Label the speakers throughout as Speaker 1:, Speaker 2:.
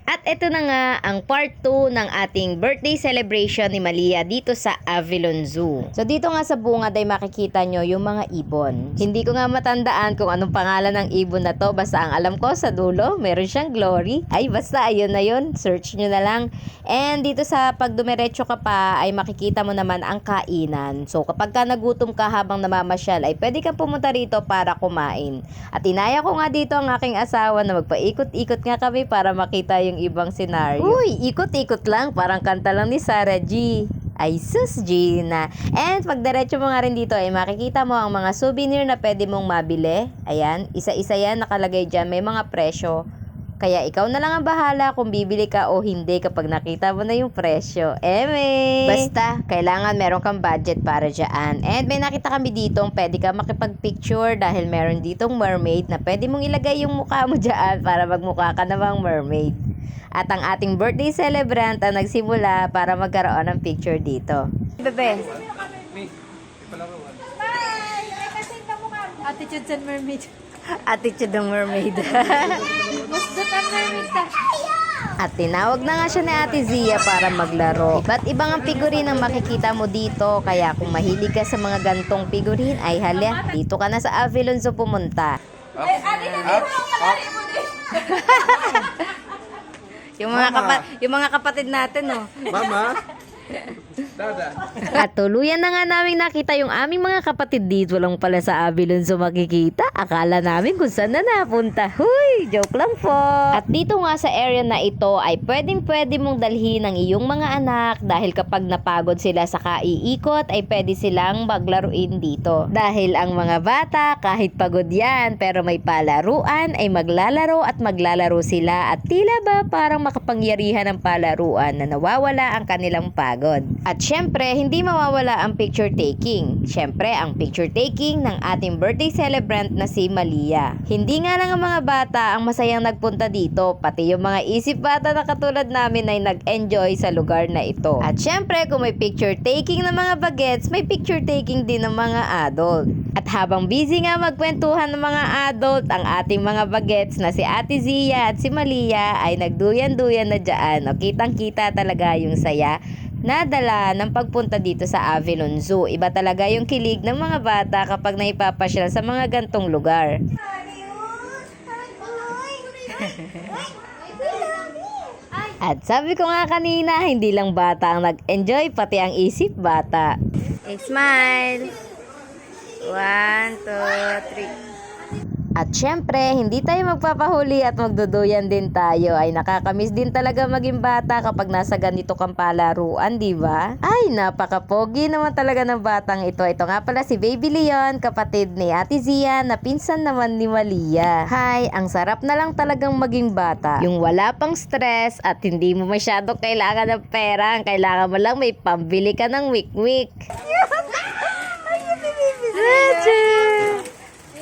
Speaker 1: At ito na nga ang part 2 ng ating birthday celebration ni Malia dito sa Avilon Zoo. So dito nga sa bungad ay makikita nyo yung mga ibon. Hindi ko nga matandaan kung anong pangalan ng ibon na to. Basta ang alam ko sa dulo, meron siyang Glory. Ay basta ayun na yun. Search nyo na lang. And dito sa pag dumiretso ka pa ay makikita mo naman ang kainan. So kapag ka nagutom ka habang namamasyal ay pwede kang pumunta rito para kumain. At inaya ko nga dito ang aking asawa na magpaikot-ikot nga kami para makita yung ibang senaryo. Uy, ikot-ikot lang. Parang kanta lang ni Sarah G. Ay sus, Gina. And pag diretso mo nga rin dito ay makikita mo ang mga souvenir na pwede mong mabili. Ayan, isa-isa yan nakalagay dyan. May mga presyo. Kaya ikaw na lang ang bahala kung bibili ka o hindi kapag nakita mo na yung presyo. Basta, kailangan meron kang budget para dyan. And may nakita kami dito, pwede ka makipag-picture dahil meron ditong mermaid na pwede mong ilagay yung mukha mo dyan para magmukha ka namang mermaid. At ang ating birthday celebrant ang nagsimula para magkaroon ng picture dito. Bebe.
Speaker 2: Attitude and mermaid.
Speaker 1: Attitude ng mermaid.
Speaker 2: Musdot ang mermaid ta.
Speaker 1: At tinawag na nga siya ni Ate Zia para maglaro. Iba't ibang ang figurine ang makikita mo dito. Kaya kung mahilig ka sa mga gantong figurine, ay halya, dito ka na sa Avilon Zoo pumunta. Yung mga kapatid natin, oh.
Speaker 3: Mama? Dada.
Speaker 1: At tuluyan na nga namin nakita yung aming mga kapatid dito lang pala sa Avilon Zoo makikita. Akala namin kung saan na napunta. Huy, joke lang po. At dito nga sa area na ito ay pwede mong dalhin ang iyong mga anak dahil kapag napagod sila sa kaiikot ay pwede silang maglaruin dito. Dahil ang mga bata kahit pagod yan pero may palaruan ay maglalaro at maglalaro sila at tila ba parang makapangyarihan ng palaruan na nawawala ang kanilang pagod. At syempre, hindi mawawala ang picture taking. Syempre, ang picture taking ng ating birthday celebrant na si Malia. Hindi nga lang ang mga bata ang masayang nagpunta dito, pati yung mga isip bata na katulad namin ay nag-enjoy sa lugar na ito. At syempre, kung may picture taking ng mga bagets, may picture taking din ng mga adult. At habang busy nga magkwentuhan ng mga adult, ang ating mga bagets na si Ate Zia at si Malia ay nagduyan-duyan na dyan. O kitang-kita talaga yung saya nadala ng pagpunta dito sa Avilon Zoo. Iba talaga yung kilig ng mga bata kapag naipapasyal sa mga gantong lugar. At sabi ko nga kanina, hindi lang bata ang nag-enjoy, pati ang isip bata. Smile! 1, 2, 3. At syempre, hindi tayo magpapahuli at magduduyan din tayo. Ay nakakamiss din talaga maging bata kapag nasa ganito kang palaruan, di ba? Ay, napaka-pogi naman talaga ng batang ito. Ito nga pala si Baby Leon, kapatid ni Ate Zia, na pinsan naman ni Malia. Hay, ang sarap na lang talagang maging bata. Yung wala pang stress at hindi mo masyado kailangan ng pera. Ang kailangan mo lang may pambili ka ng wik-wik.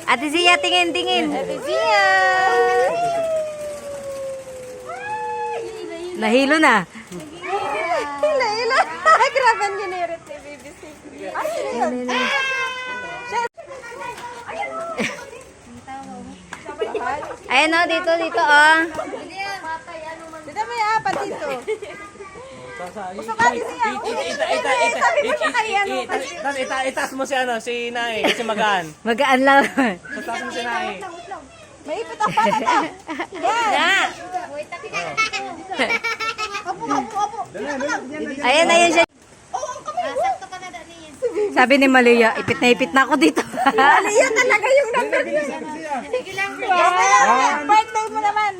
Speaker 1: Ate Zia, tingin. Ate Zia! Nahilo na.
Speaker 2: Hila. Grabe ang generate ni Baby Six.
Speaker 1: Ayan o, dito oh.
Speaker 2: Dito may apat dito.
Speaker 3: Itaas mo si ano, si Nay, si Magaan.
Speaker 1: Magaan lang.
Speaker 3: Itaas mo si Nay.
Speaker 2: May ipit ang pala na.
Speaker 1: Na.
Speaker 2: Apo.
Speaker 1: Ayan siya. Sabi ni Malia, ipit na ako dito.
Speaker 2: Malia talaga yung number. Sige lang. Birthday mo naman.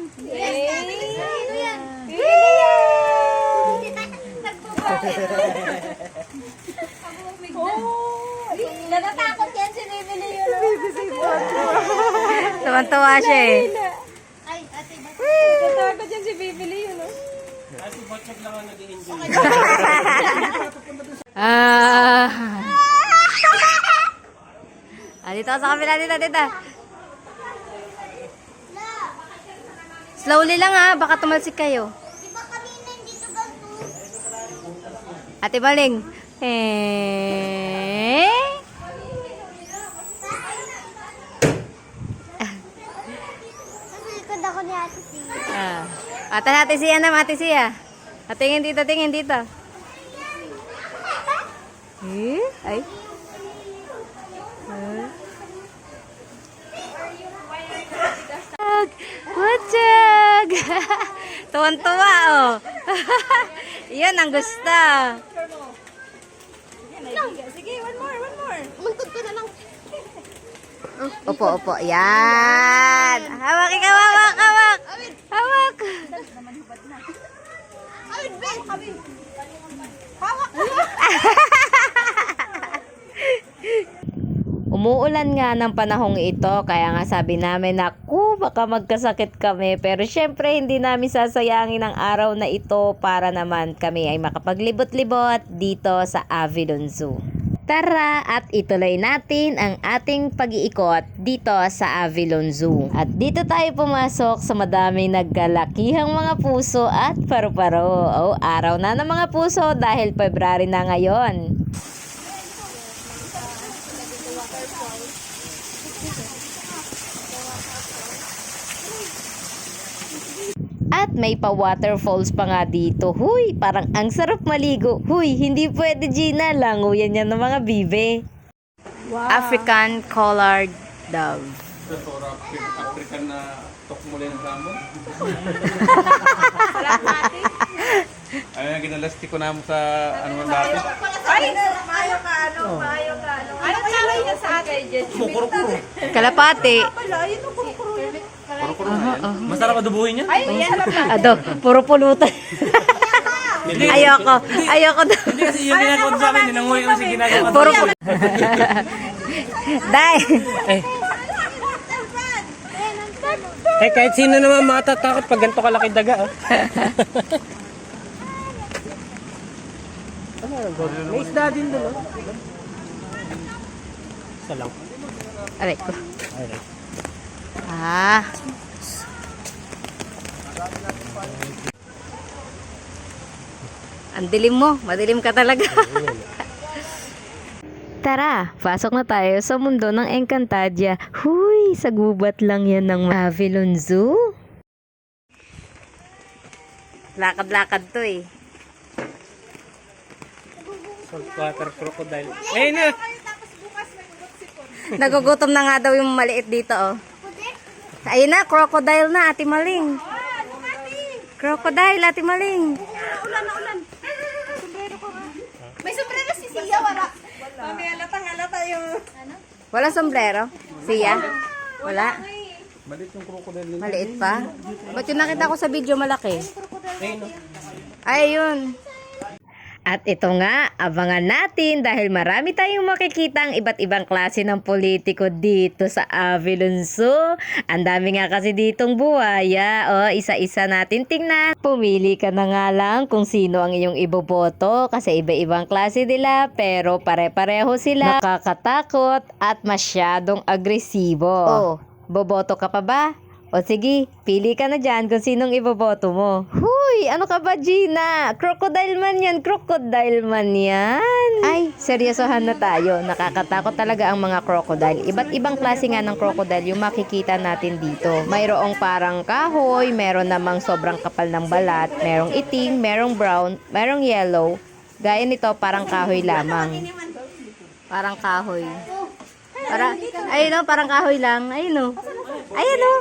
Speaker 4: Natatakot yan si Baby Leo.
Speaker 1: Tuwan-tuwa siya eh.
Speaker 4: Ay, ate, ba't?
Speaker 2: Natatakot yan si Baby Leo, no?
Speaker 3: Kasi botchok lang ang nag-i-enjoy.
Speaker 1: Dito sa kabila, dito. Slowly lang ha, baka tumalsik kayo.
Speaker 4: Di ba kanina dito ganito?
Speaker 1: Ate Baling.
Speaker 4: Nasa likod ako ni Ate Sia.
Speaker 1: Ate Sia naman, Ate Sia. Tingin dito, tingin dito. Ay. Watsag! Tuwan-tuwa, oh. Yan ang gusto.
Speaker 2: Sige, one more.
Speaker 4: Mungkod ko na lang.
Speaker 1: Opo. Yan. Hawak ikaw, hawak. Hawak.
Speaker 2: Awit, Ben. Hawak.
Speaker 1: Umuulan nga ng panahong ito, kaya nga sabi namin, naku, baka magkasakit kami. Pero syempre, hindi namin sasayangin ang araw na ito para naman kami ay makapaglibot-libot dito sa Avilon Zoo. Tara at ituloy natin ang ating pag-iikot dito sa Avilon Zoo. At dito tayo pumasok sa madaming nagkalakihang mga puso at paru-paro. Oh, araw na ng mga puso dahil February na ngayon. At may pa-waterfalls pa nga dito. Huy, parang ang sarap maligo. Huy, hindi pwede, Gina. Languyan yan ng mga bibe.
Speaker 2: Wow.
Speaker 1: African collared dove.
Speaker 3: African na tokmuli ng samon. Ay, ginalasti ko na mo sa ano man dati.
Speaker 2: Ay, maayo ka ano. Ano kaya niya sa akin, Jen?
Speaker 3: Kuro-kuro.
Speaker 1: Kalapati.
Speaker 2: Wala, yun ang kuro-kuro.
Speaker 3: Kuro-kuro na yan. Masarap adubuhin yan.
Speaker 2: Ay, yan lang.
Speaker 1: Ado, puro pulutan. Ayoko daw.
Speaker 3: Hindi kasi yung ginagawa sa amin, ninanguhi ko kasi ginagawa
Speaker 1: Puro pulutan. Day.
Speaker 3: Eh, kahit sino naman matatakot pag ganito kalaki daga. May isda din doon. Isa lang.
Speaker 1: Aray ko. Ah. Ang dilim mo. Madilim ka talaga. Tara, pasok na tayo sa mundo ng Encantadia. Huy, sa gubat lang yan ng Avilon Zoo. Lakad-lakad to eh.
Speaker 3: Saltwater crocodile. Ayun na!
Speaker 1: Nagugutom na nga daw yung maliit dito oh. Ayun na, crocodile na, Ate Maling. Crocodile, Ate Maling.
Speaker 2: Ulan. May sombrero si Sia, wala. Mami, halata yung...
Speaker 1: Wala sombrero? Siya? Wala?
Speaker 3: Maliit yung crocodile nila.
Speaker 1: Maliit pa? Ba't yung nakita ko sa video malaki?
Speaker 3: Ayun no?
Speaker 1: Ayun. At ito nga, abangan natin dahil marami tayong makikita ang iba't ibang klase ng politiko dito sa Avilon Zoo. Ang dami nga kasi ditong buhaya. O, isa-isa natin tingnan. Pumili ka na nga lang kung sino ang iyong iboboto kasi iba-ibang klase nila pero pare-pareho sila. Nakakatakot at masyadong agresibo. O, boboto ka pa ba? O sige, pili ka na dyan kung sinong iboboto mo. Huy, ano ka ba, Gina? Crocodile man yan. Ay, seryosohan na tayo. Nakakatakot talaga ang mga crocodile. Iba't ibang klase nga ng crocodile yung makikita natin dito. Mayroong parang kahoy, meron namang sobrang kapal ng balat, merong itim, merong brown, merong yellow. Gaya nito, parang kahoy lamang. Parang kahoy. Ayun o, parang kahoy lang. Ayun o. Ayun o.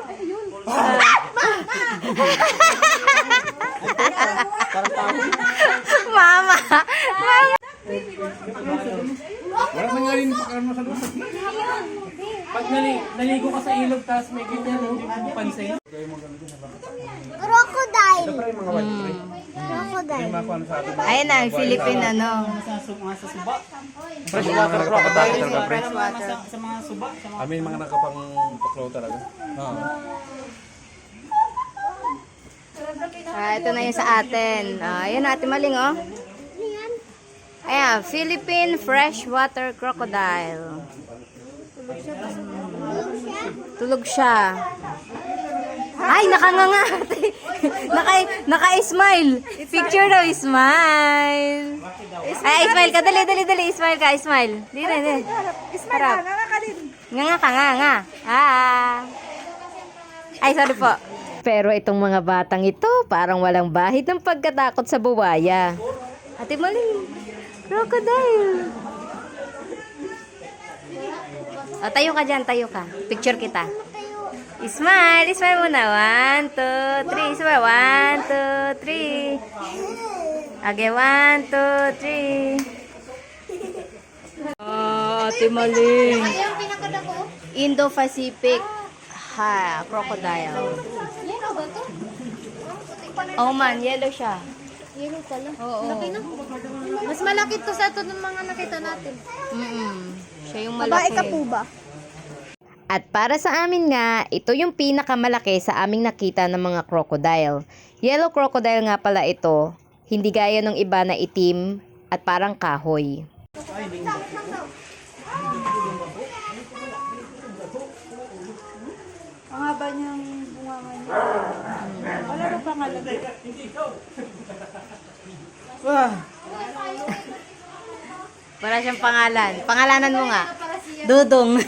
Speaker 1: Mama.
Speaker 3: Wala nangyari ni pagkaroon mo sa lupa. Pag naligo ka sa ilog, tapos may ganyan, hindi mo pansin.
Speaker 4: Crocodile.
Speaker 3: Crocodile.
Speaker 1: Ayun na, Philippine ano.
Speaker 3: Freshwater crocodile.
Speaker 2: Sa mga suba.
Speaker 3: Amin mga nakapang tuklaw talaga.
Speaker 1: Ito na yung sa atin. Ayun Ate Maling oh. Ayan, Philippine freshwater crocodile. Tulog siya. Ay, nakanganga. Naka-smile. Picture daw, smile. Ay, smile ka. Dali. Smile ka, smile. Dili.
Speaker 2: Ismail ka, nakakalin.
Speaker 1: Nga. Ay, sorry po. Pero itong mga batang ito, parang walang bahid ng pagkatakot sa buwaya. Ate Maling, crocodile. O, tayo ka dyan, tayo ka. Picture kita. Smile, smile muna. 1, 2, 3. Smile, 1, 2, 3. Okay, 1, 2, 3. Ate Maling.
Speaker 4: Yung pinakadako.
Speaker 1: Indo-Pacific crocodile.
Speaker 4: Yellow ba to?
Speaker 1: Oh man, yellow siya.
Speaker 4: Yellow pala.
Speaker 1: Oo.
Speaker 4: Laki na. Mas malaki to sa ito ng mga nakita natin.
Speaker 1: Siya yung
Speaker 2: Babae
Speaker 1: malaki.
Speaker 2: ka po ba?
Speaker 1: At para sa amin nga, ito yung pinakamalaki sa aming nakita ng mga crocodile. Yellow crocodile nga pala ito, hindi gaya ng iba na itim at parang kahoy.
Speaker 2: Ang haba niyang bunganga niya. Wala ba pangalan?
Speaker 1: Wala siyang pangalan. Pangalanan mo nga. Dudong.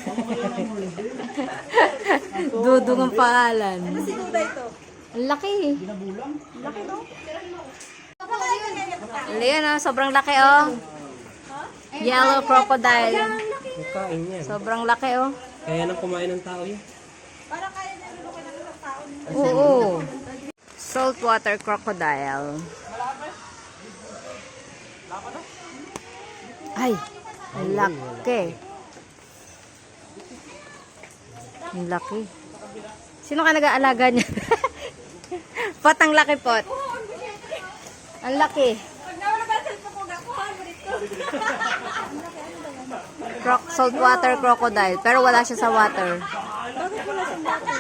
Speaker 1: Dudong ang pangalan.
Speaker 2: Si Duda ito.
Speaker 1: Ang laki.
Speaker 2: Laki no?
Speaker 1: Ayan oh, sobrang laki oh. Yellow crocodile.
Speaker 3: Kain niya.
Speaker 1: Sobrang laki oh.
Speaker 3: Kaya nang kumain ng tao yan.
Speaker 2: Para kaya niya lulukin ng isang tao.
Speaker 1: Oo. Saltwater crocodile. Ay, ang laki. Ang laki. Sino ka nag-aalaga niya? Pot, ang laki pot. Ang laki.
Speaker 2: Pag nawala ba sa ko gakuhan mo dito?
Speaker 1: Saltwater crocodile. Pero wala siya sa water.
Speaker 2: Bakit wala sa bato?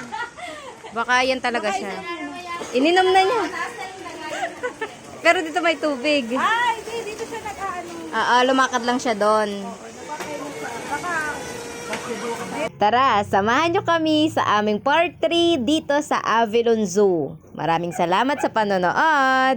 Speaker 1: Baka yan talaga siya. Ininom na niya. Pero dito may tubig.
Speaker 2: Ay, dito siya nag-aano.
Speaker 1: Lumakad lang siya doon.
Speaker 2: Baka
Speaker 1: Tara, samahan nyo kami sa aming part 3 dito sa Avilon Zoo. Maraming salamat sa panonood!